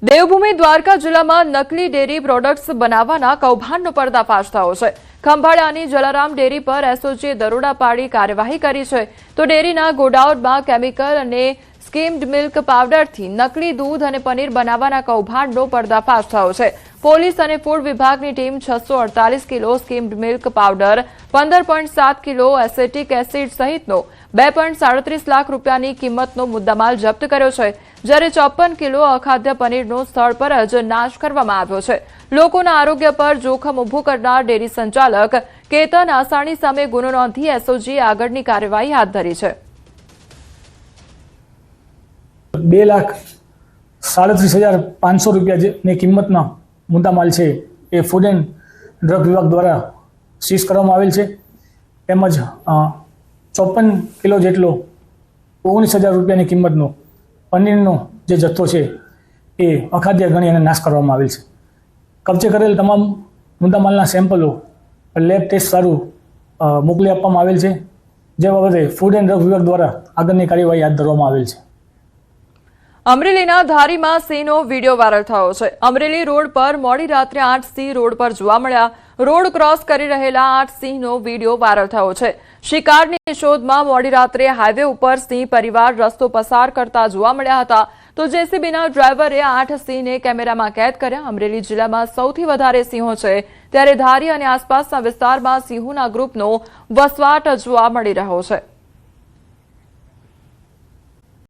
દેવભૂમિ દ્વારકા જિલ્લામાં નકલી dairy products બનાવવાના કૌભાંડનો પર્દાફાશ થયો છે। ખંભાળિયાની જલારામ ડેરી પર એસઓજીએ દરોડા પાડી કાર્યવાહી કરી છે। તો ડેરીના ગોડાઉનમાં કેમિકલ અને સ્કીમ્ડ મિલ્ક પાવડરથી નકલી દૂધ અને પનીર બનાવવાના કૌભાંડનો પર્દાફાશ થયો છે। પોલીસ અને ફૂડ વિભાગની team 648 kilo skimmed milk powder, 15.7 kilo acetic acid સહિતનો 2.37 લાખ રૂપિયાની કિંમતનો મુદ્દામાલ જપ્ત કર્યો છે, જ્યારે 54 કિલો અખાદ્ય પનીરનો સ્થળ પર જ નાશ કરવામાં આવ્યો છે। લોકોના આરોગ્ય પર જોખમ ઊભું કરનાર ડેરી સંચાલક કેતન આસાણી સામે ગુનો નોંધી એસઓજીએ આગળની કાર્યવાહી હાથ ધરી છે। 2,37,500 રૂપિયાની કિંમતના મુદ્દામાલ છે એ ફૂડ એન્ડ ડ્રગ વિભાગ દ્વારા સીઝ કરવામાં આવેલ છે। તેમજ 54 કિલો જેટલો 19,000 રૂપિયાની કિંમતનો પનીરનો જે જથ્થો છે એ અખાદ્ય ગણી અને નાશ કરવામાં આવેલ છે। કબજે કરેલ તમામ મુદ્દામાલના સેમ્પલો લેબ ટેસ્ટ સારું મોકલી આપવામાં આવેલ છે, જે બાબતે ફૂડ એન્ડ ડ્રગ વિભાગ દ્વારા આગળની કાર્યવાહી હાથ ધરવામાં આવેલ છે। અમરેલીના ધારીમાં સિંહનો વિડીયો વાયરલ થયો છે। અમરેલી રોડ પર મોડી રાત્રે 8 સિંહ રોડ પર જોવા મળ્યા। રોડ ક્રોસ કરી રહેલા 8 સિંહનો વિડીયો વાયરલ થયો છે। શિકારની શોધમાં મોડી રાત્રે હાઈવે ઉપર સિંહ પરિવાર રસ્તો પસાર કરતા જોવા મળ્યા હતા। તો જેસીબીના ડ્રાઈવરે 8 સિંહને કેમેરામાં કેદ કર્યા। અમરેલી જિલ્લામાં સૌથી વધારે સિંહો છે, ત્યારે ધારી અને આસપાસના વિસ્તારમાં સિંહોના ગ્રુપનો વસવાટ જોવા મળી રહ્યો છે।